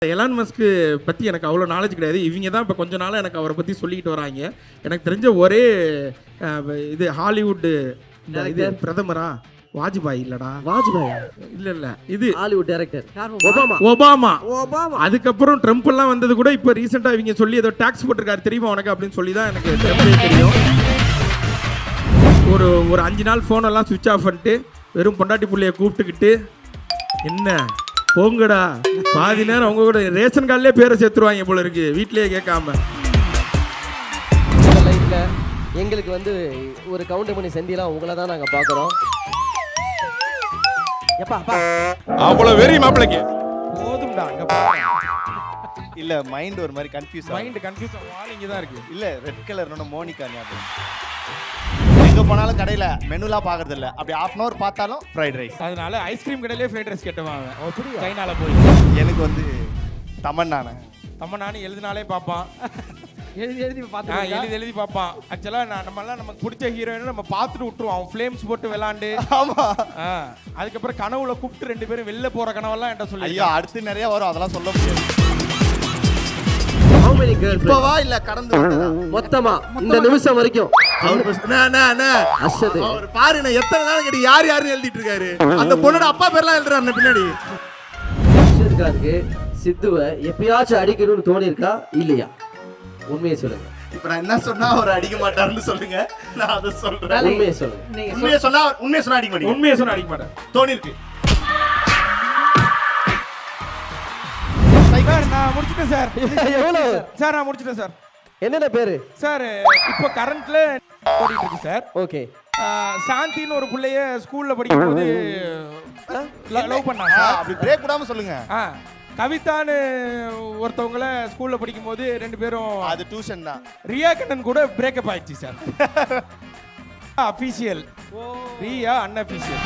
Elon Musk பற்றி எனக்கு அவ்வளோ நாலேஜ் கிடையாது. இவங்க தான் இப்போ கொஞ்ச நாளாக எனக்கு அவரை பற்றி சொல்லிக்கிட்டு வராங்க. எனக்கு தெரிஞ்ச ஒரே இது ஹாலிவுட்டு இது பிரதமரா வாஜ்பாய் இல்லடா, வாஜ்பாய் இல்ல இது ஹாலிவுட் டைரக்டர் ஒபாமா. அதுக்கப்புறம் ட்ரம்ப் எல்லாம் வந்தது கூட இப்போ ரீசெண்டாக இவங்க சொல்லி ஏதோ டாக்ஸ் போட்டிருக்காரு தெரியுமா உனக்கு அப்படின்னு சொல்லி தான் எனக்கு தெரியும். ஒரு 5 நாள் ஃபோனெல்லாம் சுவிட்ச் ஆஃப் பண்ணிட்டு வெறும் பொண்டாட்டி பிள்ளைய கூப்பிட்டுக்கிட்டு என்ன போங்கடா பாதி நேரம் அவங்க கூட ரேஷன் கார்டிலே பேரை சேர்த்துருவாங்க போல இருக்கு, வீட்லயே கேட்காம. லைஃப்ல எங்களுக்கு வந்து ஒரு கவுண்டர் பண்ணி செந்திலாம் உங்களை தான் நாங்க பாக்குறோம். அவ்வளவு வெறி மாப்பிளைக்கு போதும்டா அங்க இல்ல மைண்ட் ஒரு மாதிரி கன்ஃபியூஸ் வாலிங்க தான் இருக்கு. இல்ல ரெட் கலர்னு மோனிகா ஞாபகம். எங்க போனாலும் கடையில மெனுலாம் பாக்குறது இல்ல, அப்படி half an hour பார்த்தாலும் ஃப்ரைட் ரைஸ். அதனால ஐஸ்கிரீம் கடையிலே ஃப்ரைட் ரைஸ் கேட்டவாங்க. சைனால போய் எனக்கு வந்து தமன்னானு எழுதினாலே பார்ப்பான், எழுதி பார்ப்பான். ஆக்சுவலா நமக்கு பிடிச்ச ஹீரோயின் நம்ம பார்த்துட்டு விட்டுருவோம், அவன் ஃப்ளேம்ஸ் போட்டு விளாண்டு. ஆமா, அதுக்கப்புறம் கனவுல கூப்பிட்டு 2 பேரும் வெளில போற கனவெல்லாம் என்கிட்ட சொல்லி. ஐயோ அடுத்து நிறைய வரும், அதெல்லாம் சொல்ல முடியாது. How many girls? இப்பவா இல்ல கடந்து மொத்தமா இந்த நிமிஷம் வரைக்கும் அவர் பாருங்க எத்தனை நாள் கேட்டு யார் யாருன்னு எழுதிட்டு இருக்காரு. அந்த பொண்ணோட அப்பா பேர்லாம் எழுதுறாரு பின்னாடி. அர்ஷத்காருக்கு சித்துவை எப்பயாச்சும் அடிக்கணும்னு தோணி இருக்கா இல்லையா? உண்மையை சொல்லுங்க. இப்ப நான் என்ன சொன்னா அவர் அடிக்க மாட்டாருன்னு சொல்லுங்க, நான் அதை சொல்றேன். உண்மையை சொல்லுங்க. உண்மையை சொன்னா அடிக்க மாட்டேன். உண்மையை சொன்னா அடிக்க மாட்டேன். தோணி இருக்கு சார். நான் முடிச்சிட்டேன் சார். எவ்வளவு சார்? நான் முடிச்சிட்டேன் சார். என்னென்ன பேரு சார்? இப்போ கரண்ட்ல ஓடிட்டு இருக்கு சார். ஓகே. சாந்தின்னு ஒரு புள்ளைய ஸ்கூல்ல படிக்கும்போது லவ் பண்ணாங்க சார். அப்படி பிரேக் விடாம சொல்லுங்க. கவிதான்னு ஒருத்தவங்கள ஸ்கூல்ல படிக்கும்போது 2 பேரும் அது டியூஷன் தான். ரியா கண்ணன் கூட பிரேக்கப் ஆயிடுச்சு சார். அபிஷியல் ரியா unofficial.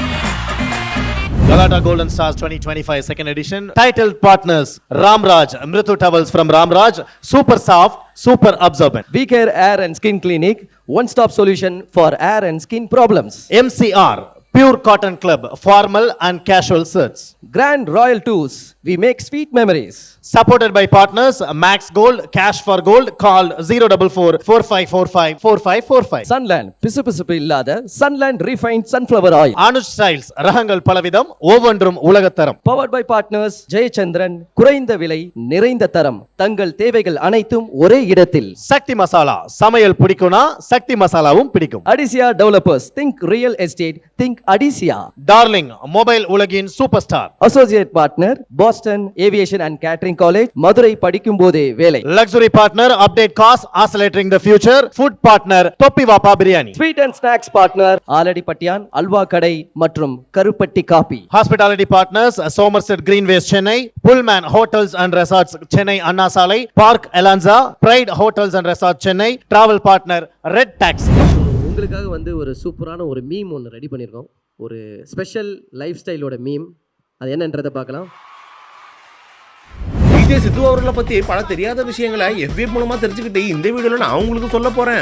Galata Golden Stars 2025 second edition. Titled partners Ramraj, Mritu Towels from Ramraj, super soft, super absorbent. We Care Hair and Skin Clinic, one stop solution for hair and skin problems. MCR, Pure Cotton Club, formal and casual shirts. Grand Royal Tours, we make sweet memories. Supported by partners Max Gold, Cash for Gold, call 044 4545 4545. Sunland, பிசுபிசுப்பு இல்லாத Sunland refined sunflower oil. Anuj Styles, ரகங்கள் பலவிதம், ஒவ்வொன்றும் உலகத்தரம். Powered by partners Jayachandran, குறைந்த விலை நிறைந்த தரம், தங்கள் தேவைகள் அனைத்தும் ஒரே இடத்தில். சக்தி மசாலா, சமையல் பிடிக்கும்னா சக்தி மசாலாவும் பிடிக்கும். Adisia Developers, think real estate, think Adisia. Darling, mobile உலகின் superstar. Associate partner Boston Aviation and Catering College, Madurai படிக்கும் போதே வேலை. Luxury partner Update Cars, accelerating the future. Food partner தொப்பி வாப்பா biryani. Sweet and snacks partner Aladi பட்டியான் halwa கடை மற்றும் கருப்பட்டி coffee. Hospitality partners Somerset Greenways Chennai, Pullman Hotels and Resorts Chennai Anna Salai, Park Elanza, Pride Hotels and Resorts Chennai. Travel partner Red Taxi. உங்களுக்காக வந்து ஒரு சூப்பரான ஒரு மீம் ஒன்று ரெடி பண்ணியிருக்கோம். ஒரு ஸ்பெஷல் லைஃப் ஸ்டைலோட மீம். அது என்னன்றதை பார்க்கலாம். விஜய் சித்து அவர்களை பத்தி பல தெரியாத விஷயங்களை FB மூலமா தெரிஞ்சுக்கிட்டு இந்த வீடியோல நான் உங்களுக்கு சொல்ல போறேன்.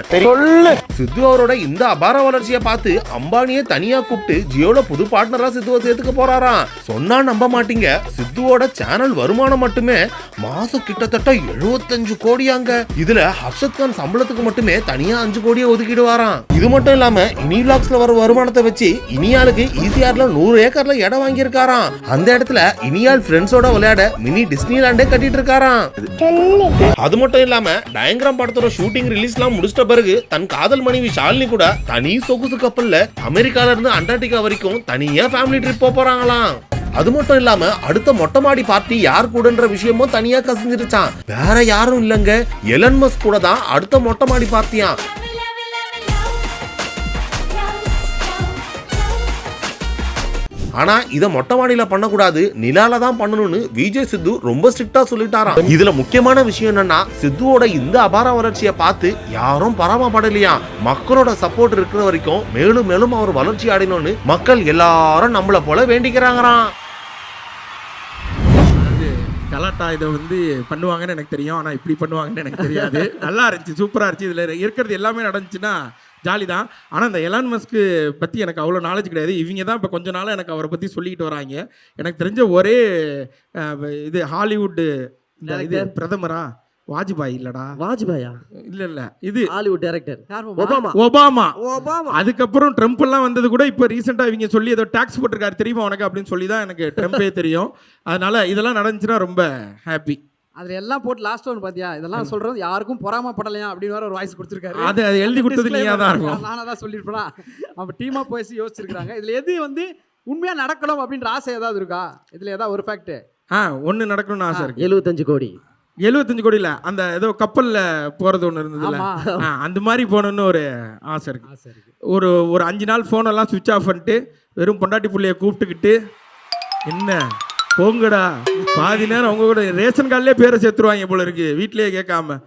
சித்து அவரோட இந்த அபார வளர்ச்சியை பார்த்து அம்பானியை தனியா கூப்பிட்டு ஜியோல புது பார்ட்னரா சித்துவை சேர்த்துக்க போறாராம். சொன்னா நம்ப மாட்டீங்க, சித்துவோட சேனல் வருமானம் மட்டுமே மாசம் கிட்டத்தட்ட 75 கோடியாங்க. இதுல ஹர்ஷத் கான் சம்பளத்துக்கு மட்டுமே தனியா 5 கோடியை ஒதுக்கிடுவாராம். இது மட்டும் இல்லாம இனி விளாக்ஸ்ல வர வருமானத்தை வச்சு இனியாளுக்கு ECRல 100 ஏக்கர்ல இடம் வாங்கியிருக்காராம். அந்த இடத்துல இனியால் ஃப்ரெண்ட்ஸோட விளையாட மினி டிஸ்னிலாண்டே கட்டிட்டு இருக்காராம். அது மட்டும் இல்லாம டயங்கிராம் படத்தோட ஷூட்டிங் ரிலீஸ்லாம் முடிச்சிட்ட பிறகு தன் காதல் மனைவி ஷாலினி கூட தனி சொகுசு கப்பல்ல அமெரிக்கால இருந்து அண்டார்டிகா வரைக்கும் தனியா ஃபேமிலி ட்ரிப் போறாங்களாம். அது மட்டும் இல்லாம அடுத்த மொட்டை மாடி பார்ட்டி யார் கூடன்ற விஷயமும் தனியா கசிஞ்சிருச்சான். வேற யாரும் இல்லங்க, எலன் மஸ்க் கூட தான் அடுத்த மொட்டை மாடி பார்ட்டியா. ஆனா இத மொட்டை மாடியில பண்ணக்கூடாது, நிலால தான் பண்ணணும்னு விஜய் சித்து ரொம்ப ஸ்ட்ரிக்டா சொல்லிட்டாராம். இதுல முக்கியமான விஷயம் என்னன்னா, சித்துவோட இந்த அபார வளர்ச்சியை பார்த்து யாரும் பராமப்படலையா. மக்களோட சப்போர்ட் இருக்கிற வரைக்கும் மேலும் மேலும் அவர் வளர்ச்சி அடையணும்னு மக்கள் எல்லாரும் நம்மள போல வேண்டிக்கிறாங்கறாம். கலாட்டா இதை வந்து பண்ணுவாங்கன்னு எனக்கு தெரியும், ஆனால் இப்படி பண்ணுவாங்கன்னு எனக்கு தெரியாது. நல்லா இருந்துச்சு, சூப்பராக இருந்துச்சு. இதில் இருக்கிறது எல்லாமே நடந்துச்சுன்னா ஜாலி தான். ஆனால் இந்த எலான் மஸ்க்கு பற்றி எனக்கு அவ்வளோ நாலேஜ் கிடையாது. இவங்க தான் இப்போ கொஞ்ச நாளாக எனக்கு அவரை பற்றி சொல்லிக்கிட்டு வராங்க. எனக்கு தெரிஞ்ச ஒரே இது ஹாலிவுட்டு இந்த இது பிரதமரா வாஜ்பாய் இல்லடா, வாஜ்பாயா? இல்ல இது ஹாலிவுட் டைரக்டர் யார் மாமா? ஒபாமா. ஒபாமா. ஒபாமா. அதுக்கப்புறம் ட்ரம்ப் எல்லாம் வந்தது கூட இப்போ ரீசெண்டாக இவங்க சொல்லி ஏதோ டாக்ஸ் போட்டிருக்காரு தெரியுமா உனக்கு அப்படின்னு சொல்லி தான் எனக்கு ட்ரம்ப்பே தெரியும். அதனால இதெல்லாம் நடந்துச்சுன்னா ரொம்ப ஹாப்பி. அதுல எல்லாம் போட்டு லாஸ்ட் ஒன் பாத்தியா, இதெல்லாம் சொல்றது யாருக்கும் பொறாமப்படலையா அப்படின்னு வேற ஒரு வாய்ஸ் கொடுத்துருக்காரு. அது எழுதி கொடுத்தது நீயா தான் இருக்கும். நானா தான் சொல்லியிருப்பேனா? அப்ப டீமா போய் யோசிச்சிருக்காங்க. இதுல எது வந்து உண்மையா நடக்கணும் அப்படின்ற ஆசை ஏதாவது இருக்கா? இதுல ஏதாவது ஒரு ஃபேக்ட்? ஒன்று நடக்கணும்னு ஆசை இருக்கு. 75 கோடி. 75 கோடியில் அந்த ஏதோ கப்பலில் போகிறது ஒன்று இருந்ததுல, ஆமா. அந்த மாதிரி போகணுன்னு ஒரு ஆசை இருக்கு. ஆசை இருக்கு. ஒரு 5 நாள் ஃபோனெல்லாம் சுவிட்ச் ஆஃப் பண்ணிட்டு வெறும் பொண்டாட்டி புள்ளைய கூப்பிட்டுக்கிட்டு, என்ன போங்கடா பாதி நேரம் அவங்க கூட ரேஷன் கார்டிலே பேரை சேர்த்துருவாங்க போல இருக்கு வீட்டிலேயே கேட்காம.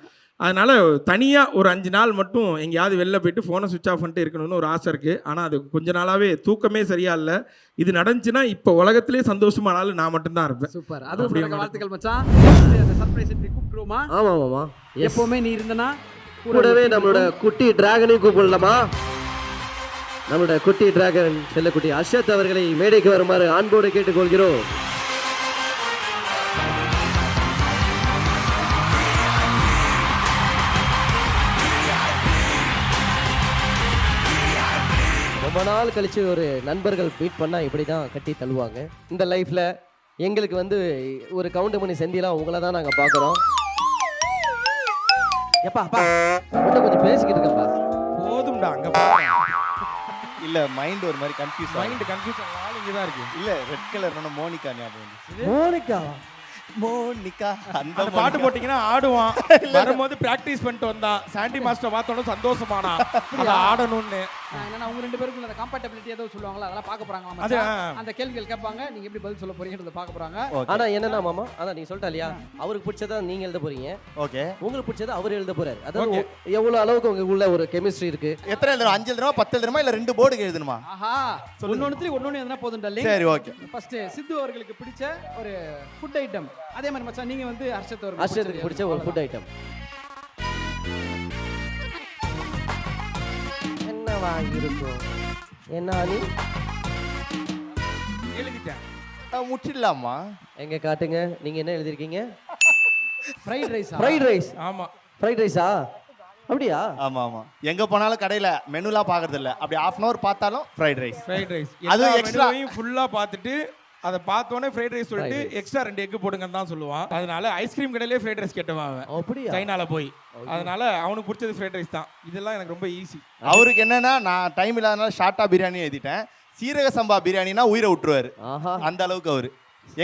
அதனால தனியாக ஒரு 5 நாள் மட்டும் எங்கேயாவது வெளில போயிட்டு ஃபோனை சுவிட்ச் ஆஃப் பண்ணிட்டு இருக்கணும்னு ஒரு ஆசை இருக்குது. ஆனால் அது கொஞ்ச நாளாகவே தூக்கமே சரியா இல்லை. இது நடந்துச்சுன்னா இப்போ உலகத்திலே சந்தோஷமான ஆள் நான் மட்டும்தான் இருப்பேன். சூப்பர். அது அப்படி உங்களுக்கு ஒண்ணு வாழ்த்துக்கள் மச்சான். அந்த சர்ப்ரைஸ் என்ட்ரி கூப்பிட்டுருவோமா? ஆமா மாமா. எப்பவுமே நீ இருந்தனா கூடவே நம்மளோட குட்டி டிராகனையும் கூப்பிடலாமா? நம்மளோட குட்டி டிராகன் செல்லக்குட்டி அர்ஷத் அவர்களை மேடைக்கு வருமாறு அன்போடு கேட்டுக்கொள்கிறோம். ரொம்ப நாள் கழிச்சு ஒரு நண்பர்கள் மீட் பண்ணா இப்படி தான் கட்டி தள்ளுவாங்க. இந்த லைஃப்ல எங்களுக்கு வந்து ஒரு கவுண்டமணி செந்திலாம் உங்களை தான் நாங்க பாக்குறோம். எப்பா அப்பா உன்கிட்ட கொஞ்சம் பேசிக்கிட்டு இருக்கேன்ப்பா. போதும்டா அங்கே இல்ல மைண்ட் ஒரு மாதிரி கன்ஃபியூஸ் மைண்ட் கன்ஃபியூஸ் ஆனாலும் இங்கே தான் இருக்கு. இல்ல ரெட் கலர் மோனிகா ஞாபகம் வந்துச்சு. மோனிகா மோனிகா அந்த அந்த பாட்டு போட்டிங்கன்னா ஆடுவான். வரும்போது ப்ராக்டிஸ் பண்ணிட்டு வந்தான். சாண்டி மாஸ்டர் பார்த்தோன்னே சந்தோஷமானா அதை ஆடணும்னு. என்னன்னா உங்க ரெண்டு பேருக்குள்ள அந்த கம்பேட்டபிலிட்டி ஏதோ சொல்லுவாங்களா, அதெல்லாம் பார்க்க போறாங்க. அது அந்த கேள்விகள் கேட்பாங்க, நீங்க எப்படி பதில் சொல்ல போறீங்கன்றத பார்க்க போறாங்க. ஆனா என்னன்னா மாமா, அதான் நீங்க சொல்லிட்டா இல்லையா, அவருக்கு பிடிச்சதா நீங்க எழுத போறீங்க, ஓகே உங்களுக்கு பிடிச்சது அவர் எழுத போறாரு. அதாவது எவ்வளவு அளவுக்கு உங்களுக்குள்ள ஒரு கெமிஸ்ட்ரி இருக்கு. எத்தனை எழுதணும்? 5 எழுதணுமா 10 எழுதணுமா இல்ல 2 போர்டுக்கு எழுதணுமா? ஆஹா, ஒன்னொன்னு எதனா போதும் டார்லிங். சரி ஓகே. ஃபர்ஸ்ட் சித்து அவர்களுக்கு பிடிச்ச ஒரு ஃபுட் ஐட்டம். அதே மாதிரி மச்சான் நீங்க வந்து ஹர்ஷத் அர்ஷத்துக்கு பிடிச்ச ஒரு ஃபுட் ஐட்டம் என்னவா இருக்கும்? என்ன நீ எழுதிட்டேன். முற்றிடலாமா? எங்க காட்டுங்க, நீங்க என்ன எழுதிருக்கீங்க? Fried rice. Fried rice. ஆமா, ஃப்ரைட் ரைஸா? அப்படியா? ஆமா ஆமா. எங்க போனாலும் கடையில மெனுலாம் பாக்குறது இல்ல. அப்படி half an hour பார்த்தாலும் ஃப்ரைட் ரைஸ். Fried rice. அது அது extra. எக்ஸ்ட்ரா ஃபுல்லா பார்த்துட்டு அதை பார்த்தோன்னே ஃப்ரைட் ரைஸ் சொல்லிட்டு எக்ஸ்ட்ரா 2 எக் போடுங்கன்னு தான் சொல்லுவான். அதனால ஐஸ்கிரீம் கடையிலே ஃப்ரைட் ரைஸ் கேட்டவன் அவன். அப்படியா? சைனால போய். அதனால அவனுக்கு பிடிச்சது ஃப்ரைட் ரைஸ் தான். இதெல்லாம் எனக்கு ரொம்ப ஈஸி. அவருக்கு என்னன்னா, நான் டைம் இல்லாதனால ஷார்ட்டா பிரியாணி எழுதிட்டேன். சீரக சம்பா பிரியாணினா உயிரை விட்டுருவாரு. ஆஹா. அந்த அளவுக்கு அவரு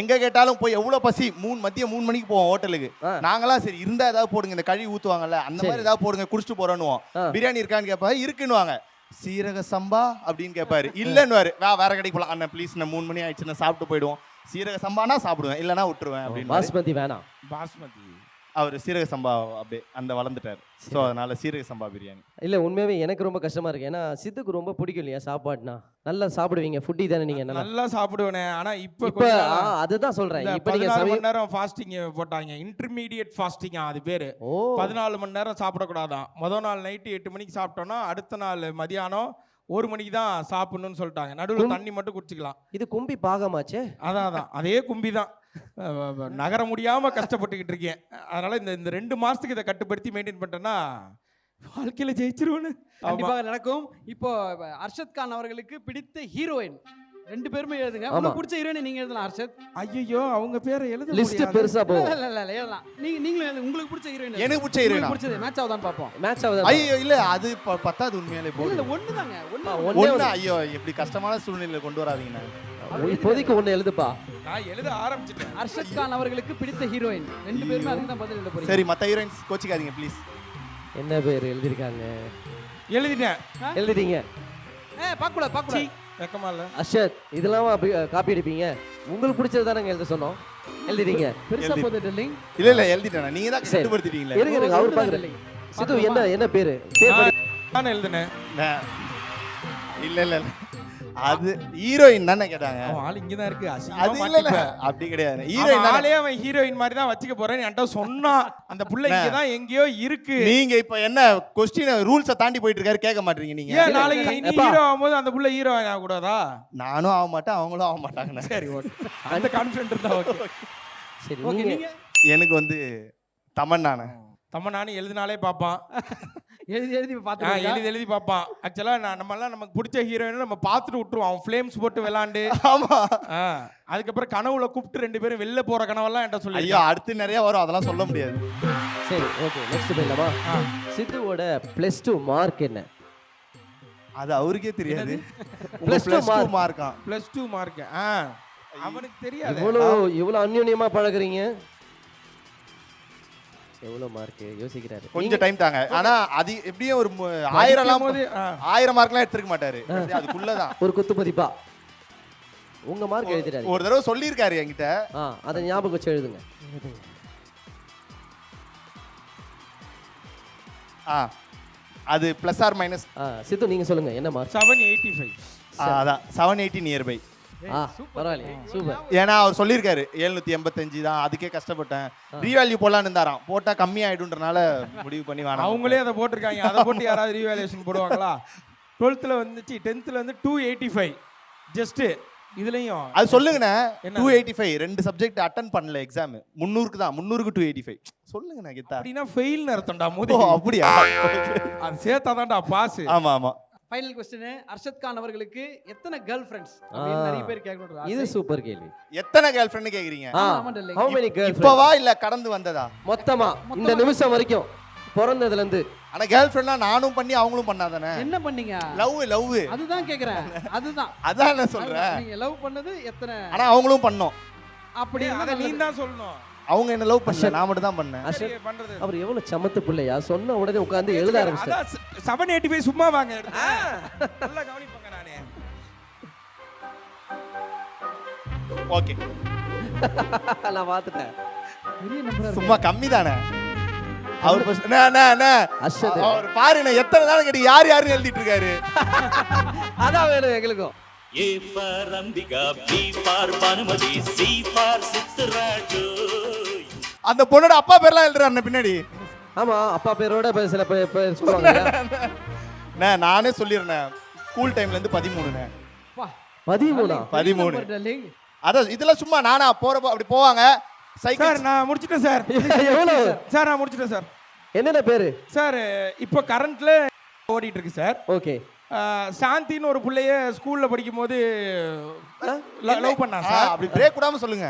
எங்க கேட்டாலும் போய் எவ்வளவு பசி மதியம் 3 மணிக்கு போவோம் ஹோட்டலுக்கு. நாங்களாம் சரி இருந்தா ஏதாவது போடுங்க, இந்த கழுவி ஊத்துவாங்கல்ல அந்த மாதிரி ஏதாவது போடுங்க, குடிச்சிட்டு போறோன்னுவோம். பிரியாணி இருக்கான்னு கேட்பா, இருக்குன்னுவாங்க. சீரக சம்பா அப்படின்னு கேட்பாரு. இல்லன்னுவாரு, வேற கடைக்கு போலாம் அண்ணன் ப்ளீஸ், நான் 3 மணி ஆயிடுச்சு நான் சாப்பிட்டு போயிடுவோம். சீரக சம்பானா சாப்பிடுவேன், இல்லைன்னா விட்டுருவேன் அப்படின்னு. பாஸ்மதி வேணாம். பாஸ்மதி அவர் சீரக சம்பா அப்படியே அந்த வளர்ந்துட்டார். ஸோ அதனால சீரக சம்பா பிரியாணி. இல்ல உண்மையாவே எனக்கு ரொம்ப கஷ்டமா இருக்கு. ஏன்னா சித்துக்கு ரொம்ப பிடிக்கும் இல்லையா சாப்பாடுனா. நல்லா சாப்பிடுவீங்க, ஃபுட்டி தானே நீங்க? நல்லா சாப்பிடுவேனே. ஆனா இப்ப அதுதான் சொல்றேன். இப்ப நீங்க 14 மணி நேரம் ஃபாஸ்டிங் போட்டாங்க. இன்டர்மீடியட் ஃபாஸ்டிங் அது பேரு. 14 மணி நேரம் சாப்பிடக்கூடாதான். முதல் நாள் நைட்டு 8 மணிக்கு சாப்பிட்டோம்னா அடுத்த நாள் மதியானம் 1 மணிக்கு தான் சாப்பிடணும்னு சொல்லிட்டாங்க. நடுவில் தண்ணி மட்டும் குடிச்சிக்கலாம். இது கும்பி பாகமாச்சே. அதான் அதே கும்பி தான். நகர முடியாம கஷ்டப்பட்டுக்கிட்டு இருக்கேன். அதனால இந்த 2 மாசத்துக்கு இதை கட்டுப்படுத்தி மெயின்டைன் பண்ணிட்டேன்னா வாழ்க்கையில ஜெயிச்சிருவேன்னு. கண்டிப்பாக நடக்கும். இப்போ அர்ஷத் கான் அவர்களுக்கு பிடித்த ஹீரோயின் 2 பேருமே எழுதுங்க. உங்களுக்கு பிடிச்ச ஹீரோயின் நீங்க எழுதலாம் அர்ஷத். ஐயோ அவங்க பேரை எழுத லிஸ்ட் பெருசா போகும். இல்ல எழுதலாம். நீங்களும் எழுதுங்க. உங்களுக்கு பிடிச்ச ஹீரோயின். எனக்கு பிடிச்ச ஹீரோயின் பிடிச்சது மேட்ச் ஆகுதான்னு பாப்போம். மேட்ச் ஆகுதா? ஐயோ இல்ல அது பத்தாது உண்மையாலே போடு. இல்ல ஒண்ணுதாங்க. ஒண்ணு. ஐயோ எப்படி கஷ்டமான சூழ்நிலையில கொண்டு வராதீங்க. இப்போதைக்கு ஒண்ணு எழுதுப்பா. நான் எழுத ஆரம்பிச்சிட்டேன். அர்ஷத் கான் அவர்களுக்கு பிடித்த ஹீரோயின் 2 பேருமே அதுக்கு தான் பதில் எழுத போறீங்க. சரி மத்த ஹீரோயின்ஸ் கோச்சிக்காதீங்க ப்ளீஸ். என்ன பேர் எழுதிருக்காங்க? எழுதிட்டேன். எழுதிட்டீங்க? பாக்கூடாது. வெக்கமா இல்ல? அர்ஷத் இதெல்லாம் காப்பி அடிப்பீங்க? உங்களுக்கு பிடிச்சது தானங்க எழுத சொன்னோம். எழுதிட்டீங்க. பெருசா போகுது டார்லிங். இல்ல எழுதிட்டேன். நீங்க தான் கண்டுபிடிச்சிட்டீங்களே. இருங்க அவர் பாக்குறேன். சித்து என்ன பேரு? நான் எழுதுனேன். இல்ல அது ஹீரோயின் தானே கேட்டாங்க. அவன் ஆள் இங்க தான் இருக்கு. அது அசிங்கமா இல்ல மாட்டிப்ப. அப்படி கிடையாது. ஹீரோயின் ஆளே அவன் ஹீரோயின் மாதிரி தான் வச்சுக்க போறேன்னு என்கிட்ட சொன்னான். அந்த புள்ள இங்க தான் எங்கேயோ இருக்கு. நீங்க இப்ப என்ன क्वेश्चन ரூல்ஸ தாண்டி போயிட்டு இருக்காரு, கேட்க மாட்டீங்க நீங்க. ஏன் நாளைக்கு நீ ஹீரோ ஆகும்போது அந்த புள்ள ஹீரோ ஆக கூடாதா? நானும் ஆக மாட்டேன், அவங்களும் ஆக மாட்டாங்க. சரி ஓகே. அந்த கான்ஃபிடன்ட் இருந்தா ஓகே. சரி ஓகே நீங்க நீங்க எனக்கு வந்து தமன்னானே. தமன்னானு எழுதினாலே பார்ப்பான். எழுதி எழுதி எழுதி பார்த்து எழுதி பார்ப்பான். ஆக்சுவலாக நம்மளாம் நமக்கு பிடிச்ச ஹீரோயினை நம்ம பார்த்துட்டு விட்டுருவோம். அவன் ஃப்ளேம்ஸ் போட்டு விளாண்டு ஆமா. அதுக்கப்புறம் கனவுல கூப்பிட்டு 2 பேரும் வெளில போற கனவெல்லாம் என்கிட்ட சொல்லி. ஐயோ அடுத்து நிறைய வரும், அதெல்லாம் சொல்ல முடியாது. சரி ஓகே நெக்ஸ்ட் போயிடலாமா? சித்துவோட +2 மார்க் என்ன? அது அவருக்கே தெரியாது. +2 மார்க்கான். +2 மார்க். அவனுக்கு தெரியாது. இவ்வளோ அந்யோன்யமா பழகுறீங்க. எவ்வளோ மார்க் யோசிக்கிறாரு. கொஞ்சம் டைம் தாங்க. ஆனா அது எப்படியும் ஒரு 1000 மார்க்லாம் எடுத்துக்க மாட்டாரு. அதுக்குள்ளதான் ஒரு குத்து மதிப்பா உங்க மார்க் எழுதிறாரு. ஒரு தடவை சொல்லியிருக்காரு என்கிட்ட. அதை ஞாபகம் வச்சு எழுதுங்க. அது +or- சித்து நீங்க சொல்லுங்க என்ன மார்க்? 785. அதான் 780 நியர்பை. பரவாயில்ல சூப்பர். ஏன்னா அவர் சொல்லியிருக்காரு 785 தான், அதுக்கே கஷ்டப்பட்டேன். ரீவேல்யூ போடலான்னு இருந்தாராம். போட்டா கம்மி ஆயிடும்ன்றனால முடிவு பண்ணி வேணாம். அவங்களே அதை போட்டிருக்காங்க. அதை போட்டு யாராவது ரீவேல்யூஷன் போடுவாங்களா? 12th வந்துச்சு, 10th வந்து 285 ஜஸ்ட். இதுலயும் அது சொல்லுங்கண்ணே. 285 2 சப்ஜெக்ட் அட்டெண்ட் பண்ணல எக்ஸாம். 300க்கு தான், 300க்கு 285 சொல்லுங்கண்ணே. கிட்டா அப்படின்னா ஃபெயில்னு அர்த்தம்டா மோதி. அப்படியா? அது சேர்த்தாதான்டா பாஸ். ஆமா ஆமா. ஃபைனல் क्वेश्चन, அர்ஷத் கான் அவர்களுக்கு எத்தனை கேர்ள் ஃப்ரெண்ட்ஸ் அப்படின்னு நிறைய பேர் கேட்கணும். இது சூப்பர் கேள்வி. எத்தனை கேர்ள் ஃப்ரெண்ட் கேக்குறீங்க? how many girlfriends? இப்பவா இல்ல கடந்து வந்ததா? மொத்தமா இந்த நிமிஷம் வரைக்கும் பிறந்ததுல இருந்து. ஆனா கேர்ள் ஃப்ரெண்ட்னா நானும் பண்ணி அவங்களும் பண்ணாதானே? என்ன பண்ணீங்க? லவ் அதுதான் கேக்குறேன். அதுதான் அதான் நான் சொல்றேன். நீங்க லவ் பண்ணது எத்தனை? ஆனா அவங்களும் பண்ணோம். அப்படி அதை நீ தான் சொல்லணும். அவங்க என்ன லவ் பண்ணல, நான் மட்டும் தான் பண்ணேன். சரி, பண்றது. அவர் எவ்வளவு சமத்து பிள்ளையா, சொன்ன உடனே உட்கார்ந்து எழுத ஆரம்பிச்சார். அதான் 785 சும்மா வாங்க. நல்லா கவனிப்பாங்க. நானே ஓகே நான் பார்த்துட்டேன். பெரிய நம்பரா சும்மா கம்மி தானே அவர். அர்ஷத் அவர் பாருங்க எத்தனை நாள் கேட்டு யார் யாருன்னு எழுதிட்டு இருக்காரு. அதான் வேணும் எங்களுக்கும். A for Ambika, B for Banumati, C for Sithraju. அந்த பொண்ணோட அப்பா பேர்லாம் எழுதுறாரு பின்னாடி. ஆமா அப்பா பேரோட சில பேர் சொல்லுவாங்க. நானே சொல்லிடுறேன். ஸ்கூல் டைம்ல இருந்து 13. 13 டார்லிங். அதான் இதெல்லாம் சும்மா நானா போறப்போ அப்படி போவாங்க. சைக்கிள். சார் நான் முடிச்சிட்டேன் சார். எவ்வளவு சார் நான் முடிச்சிட்டேன் சார். என்னென்ன பேரு சார் இப்போ கரண்ட்ல ஓடிட்டு இருக்கு சார். ஓகே. சாந்தின்னு ஒரு பிள்ளைய ஸ்கூல்ல படிக்கும் போது லவ் பண்ணா சார். அப்படி பிரேக் விடாம சொல்லுங்க.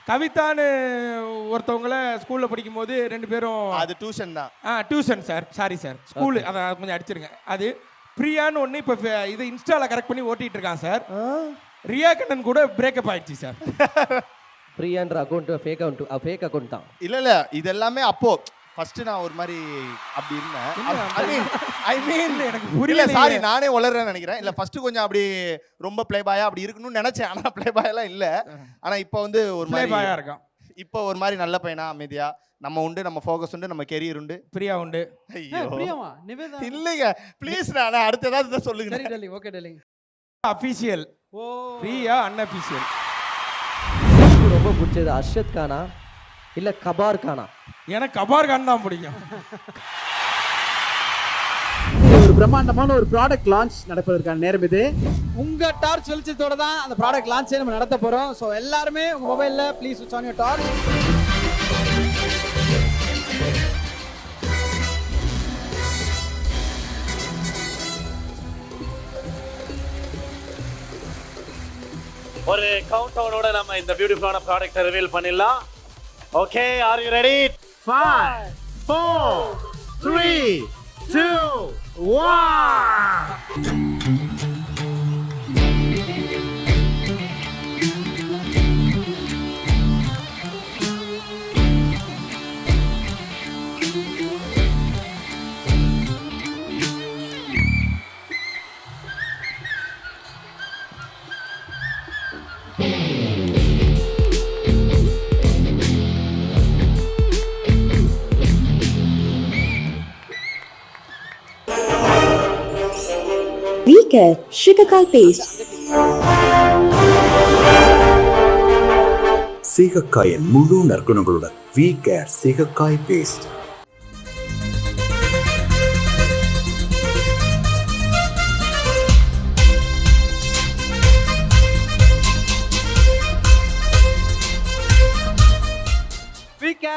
கவிதான்னு ஒருத்தவங்கள ஸ்கூல்ல படிக்கும் போது 2 பேரும். அது டியூஷன் தான். Tuition sir, sorry sir, school. அதை கொஞ்சம் அடிச்சிருங்க. அது பிரியான்னு ஒன்று இப்போ இது இன்ஸ்டால கரெக்ட் பண்ணி ஓட்டிட்டு இருக்கான் சார். ரியா கண்ணன் கூட பிரேக்கப் ஆயிடுச்சு சார். பிரியான்ற அக்கௌண்ட் ஃபேக் அக்கௌண்ட் தான். இல்ல இது எல்லாமே அப்போ ஃபர்ஸ்ட் நான் ஒரு மாதிரி அப்படி இருந்தேன். ஐ மீன் எனக்கு புரியல. சாரி நானே வளர்றேன்னு நினைக்கிறேன். இல்ல ஃபர்ஸ்ட் கொஞ்சம் அப்படி ரொம்ப ப்ளே பாயா அப்படி இருக்கணும்னு நினைச்சேன். ஆனா ப்ளே பாயெல்லாம் இல்ல. ஆனா இப்போ வந்து ஒரு மாதிரி பாயா இருக்கான். இப்போ ஒரு மாதிரி நல்ல பையனா அமைதியா நம்ம உண்டு, நம்ம ஃபோக்கஸ் உண்டு, நம்ம கெரியர் உண்டு. பிரியா உண்டு. ஐயோ பிரியாவா? நிவேதா இல்லைங்க ப்ளீஸ். நான் அடுத்த ஏதாவது சொல்லுங்க. சரி டார்லிங். Okay darling. அஃபீஷியல். ஓ பிரியா அன்அஃபீஷியல். ரொம்ப பிடிச்சது அர்ஷத் கானா இல்ல கபார் கானா? எனக்கு கபார் கான் தான் பிடிக்கும். ஒரு பிரம்மாண்டமான ஒரு ப்ராடக்ட் லான்ச் நடப்பதற்கான நேரம் இது. உங்க டார்ச் வெளிச்சத்தோட தான் அந்த ப்ராடக்ட் லான்ச்சே நம்ம நடத்த போறோம். ஸோ எல்லாருமே உங்க மொபைல்ல ப்ளீஸ் ஸ்விட்ச் ஆன் யுவர் டார்ச். ஒரு கவுண்ட் டவுனோட நம்ம இந்த பியூட்டிஃபுல்லான ப்ராடக்ட்டை ரிவீல் பண்ணிடலாம். Okay, are you ready? 5 4 3 2 1. VCare Shikakal Paste. சீகக்காயின் முழு நற்குணங்களுடன் VCare shikakai paste.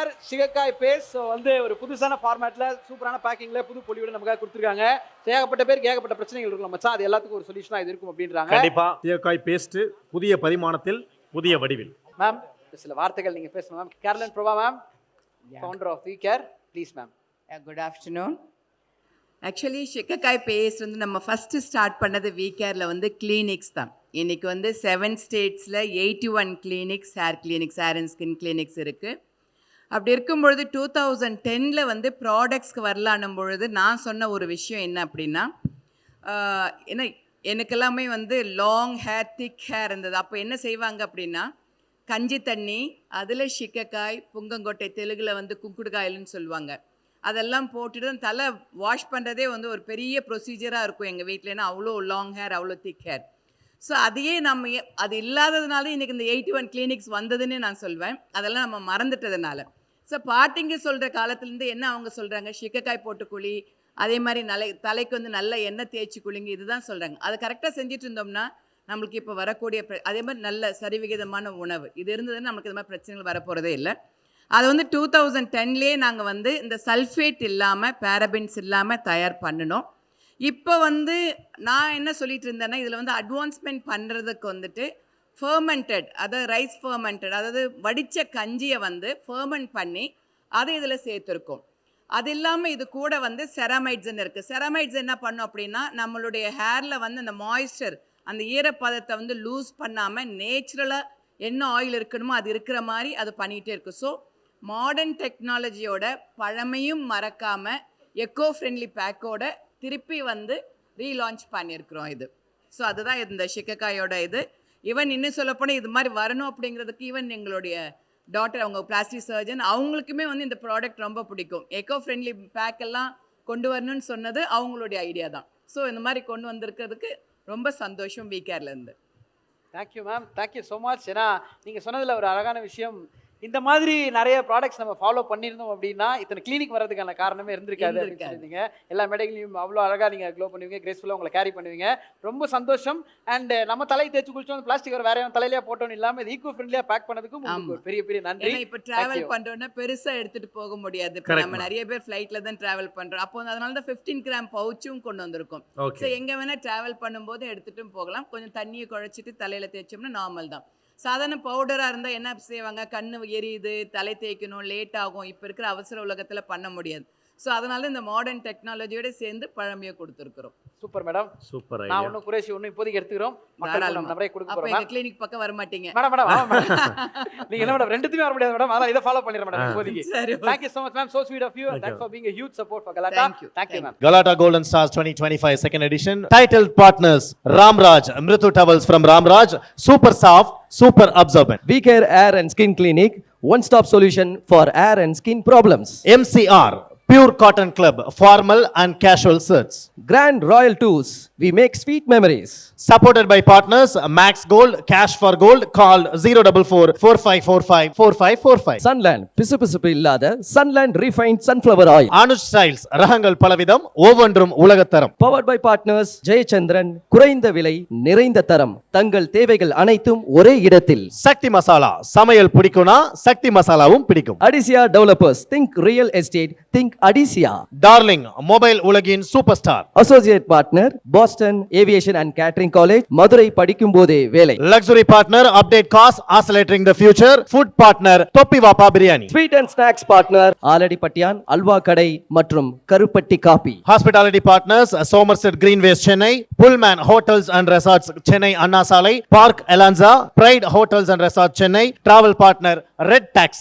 Winner சிகக்காய் base. So வந்து ஒரு புதுசான ஃபார்மேட்டில் சூப்பரான பேக்கிங்கில் புது பொலியோட நமக்காக கொடுத்துருக்காங்க. ஏகப்பட்ட பேருக்கு ஏகப்பட்ட பிரச்சனைகள் இருக்கும் மச்சான், அது எல்லாத்துக்கும் ஒரு சொல்யூஷனாக இது இருக்கும் அப்படின்றாங்க. கண்டிப்பா சீகக்காய் பேஸ்ட் புதிய பரிமாணத்தில் புதிய வடிவில். மேம் சில வார்த்தைகள் நீங்கள் பேசணும் மேம். கேரளன் Prabha ma'am, founder of V Care, please ma'am. Good afternoon. Actually shikakai paste வந்து நம்ம ஃபஸ்ட்டு ஸ்டார்ட் பண்ணது வி கேரில் வந்து கிளினிக்ஸ் தான். இன்றைக்கி வந்து 7 ஸ்டேட்ஸில் 81 clinics, hair clinics, hair and skin clinics இருக்குது. அப்படி இருக்கும்பொழுது 2010 வந்து ப்ராடக்ட்ஸ்க்கு வரலான்னும் பொழுது நான் சொன்ன ஒரு விஷயம் என்ன அப்படின்னா, ஏன்னா எனக்கெல்லாமே வந்து லாங் ஹேர், திக் ஹேர் இருந்தது. அப்போ என்ன செய்வாங்க அப்படின்னா, கஞ்சி தண்ணி, அதில் ஷிகக்காய், புங்கங்கொட்டை, தெலுங்கில் வந்து குக்குடுகாயில்னு சொல்லுவாங்க, அதெல்லாம் போட்டுட்டு தலை வாஷ் பண்ணுறதே வந்து ஒரு பெரிய ப்ரொசீஜராக இருக்கும் எங்கள் வீட்டில். ஏன்னா அவ்வளோ லாங் ஹேர், அவ்வளோ திக் ஹேர். ஸோ அதையே நம்ம அது இல்லாததுனால இன்றைக்கி இந்த 81 கிளினிக்ஸ் வந்ததுன்னு நான் சொல்வேன். அதெல்லாம் நம்ம மறந்துட்டதுனால. ஸோ பாட்டிங்க சொல்கிற காலத்துலேருந்து என்ன அவங்க சொல்கிறாங்க, ஷிகக்காய் போட்டு குழி, அதே மாதிரி தலைக்கு வந்து நல்ல எண்ணெய் தேய்ச்சி குளிங்க, இதுதான் சொல்கிறாங்க. அதை கரெக்டாக செஞ்சுட்டு இருந்தோம்னா நம்மளுக்கு இப்போ வரக்கூடிய அதே மாதிரி நல்ல சரிவிகிதமான உணவு இது இருந்ததுன்னு நம்மளுக்கு இது மாதிரி பிரச்சனைகள் வரப்போகிறதே இல்லை. அது வந்து 2010 நாங்கள் வந்து இந்த சல்ஃபேட் இல்லாமல், பேரபின்ஸ் இல்லாமல் தயார் பண்ணினோம். இப்போ வந்து நான் என்ன சொல்லிட்டு இருந்தேன்னா, இதில் வந்து அட்வான்ஸ்மெண்ட் பண்ணுறதுக்கு வந்துட்டு ஃபர்மெண்டட், அதாவது ரைஸ் ஃபர்மெண்டட், அதாவது வடித்த கஞ்சியை வந்து ஃபர்மெண்ட் பண்ணி அதை இதில் சேர்த்துருக்கோம். அது இல்லாமல் இது கூட வந்து செராமைட்ஸ்ன்னு இருக்குது. செராமைட்ஸ் என்ன பண்ணும் அப்படின்னா, நம்மளுடைய ஹேரில் வந்து அந்த மாய்ஸ்சர், அந்த ஈரப்பதத்தை வந்து லூஸ் பண்ணாமல் நேச்சுரலாக என்ன ஆயில் இருக்கணுமோ அது இருக்கிற மாதிரி அது பண்ணிகிட்டே இருக்குது. ஸோ மாடர்ன் டெக்னாலஜியோட பழமையும் மறக்காமல் எக்கோ ஃப்ரெண்ட்லி பேக்கோட திருப்பி வந்து ரீலான்ச் பண்ணியிருக்கிறோம் இது. ஸோ அதுதான் இந்த ஷிகக்காயோட இது. ஈவன் இன்னும் சொல்லப்போனால் இது மாதிரி வரணும் அப்படிங்கிறதுக்கு ஈவன் எங்களுடைய டாட்டர், அவங்க பிளாஸ்டிக் சர்ஜன், அவங்களுக்குமே வந்து இந்த ப்ராடக்ட் ரொம்ப பிடிக்கும். எக்கோ ஃப்ரெண்ட்லி பேக் எல்லாம் கொண்டு வரணும்னு சொன்னது அவங்களுடைய ஐடியா தான். ஸோ இந்த மாதிரி கொண்டு வந்திருக்கிறதுக்கு ரொம்ப சந்தோஷம் வி கேர்லேருந்து. Thank you ma'am, thank you so much. ஏன்னா நீங்கள் சொன்னதில் ஒரு அழகான விஷயம், இந்த மாதிரி நிறைய ப்ராடக்ட்ஸ் நம்ம ஃபாலோ பண்ணியிருந்தோம் அப்படின்னா இத்தனை கிளினிக் வரதுக்கான காரணமே இருந்திருக்காது அப்படின்னு சொல்லியிருந்தீங்க. எல்லா மேடைகளையும் அவ்வளோ அழகாக நீங்கள் க்ளோ பண்ணுவீங்க, கிரேஸ்ஃபுல்லாக உங்களை கேரி பண்ணுவீங்க. ரொம்ப சந்தோஷம். அண்ட் நம்ம தலையை தேய்ச்சி குளிச்சோம், பிளாஸ்டிக் வேறு யாரும் தலையிலேயே போட்டோன்னு இல்லாமல் இது ஈக்கோ ஃப்ரெண்ட்லியாக பேக் பண்ணதுக்கும் உங்களுக்கு ஒரு பெரிய பெரிய நன்றி. இப்போ ட்ராவல் பண்ணுறோன்னா பெருசாக எடுத்துகிட்டு போக முடியாது. இப்போ நம்ம நிறைய பேர் ஃப்ளைட்டில் தான் ட்ராவல் பண்ணுறோம். அப்போ அதனால தான் 15 கிராம் பவுச்சும் கொண்டு வந்திருக்கோம். ஸோ எங்கே வேணால் ட்ராவல் பண்ணும்போது எடுத்துகிட்டும் போகலாம். கொஞ்சம் தண்ணியை குழைச்சிட்டு தலையில் தேய்ச்சோம்னா நார்மல் தான். சாதாரண பவுடராக இருந்தால் என்ன செய்வாங்க, கண்ணு எரியுது, தலை தேய்க்கணும், லேட் ஆகும். இப்போ இருக்கிற அவசர உலகத்தில் பண்ண முடியாது. ஸோ அதனால இந்த மாடர்ன் டெக்னாலஜியோட சேர்ந்து பழமையை கொடுத்துருக்குறோம். Super madam, super. நான் ஒன்றும் குறைச்சி ஒன்றும் இப்போதைக்கு எடுத்துக்கிறோம். நிறைய கொடுக்க போகிறோம். எங்கள் கிளினிக் பக்கம் வர மாட்டீங்க மேடம். நீங்கள் என்ன மேடம், ரெண்டுத்துமே வர முடியாது மேடம். அதனால் இதை ஃபாலோ பண்ணிடுறேன் மேடம் இப்போதைக்கு. Thank you so much ma'am, so sweet of you. Thanks for being a huge support for Galata. Thank you ma'am. Galata Golden Stars 2025 second edition. Titled partners Ramraj, Mritu Towels from Ramraj, Super Soft, Super Absorbent. We care Hair and Skin Clinic, one stop solution for hair and skin problems. MCR, Pure Cotton Club, formal and casual shirts. Grand Royal Tours, we make sweet memories. Supported by partners Max Gold, Cash for Gold. Call 044 4545 4545. Sunland, பிசுபிசுப்பு இல்லாத Sunland refined sunflower oil. Anuj Styles, ரகங்கள் பலவிதம், ஒவ்வொன்றும் உலகத்தரம். Powered by partners Jayachandran, குறைந்த விலை நிறைந்த தரம், தங்கள் தேவைகள் அனைத்தும் ஒரே இடத்தில். சக்தி மசாலா, சமையல் பிடிக்கும்னா சக்தி மசாலாவும் பிடிக்கும். Adisia Developers, think real estate, think Adisia. Darling, mobile உலகின் superstar. Associate partner Boston Aviation and Catering College, Madurai படிக்கும் போதே வேலை. Luxury partner Update Cars, accelerating the future. Food partner தொப்பி வாப்பா biryani. Sweet and snacks partner ஆலடிப்பட்டியான் halwa கடை மற்றும் கருப்பட்டி coffee. Hospitality partners Somerset Greenways Chennai, Pullman Hotels and Resorts Chennai Anna Salai, Park Elanza, Pride Hotels and Resorts Chennai. Travel partner Red Taxi.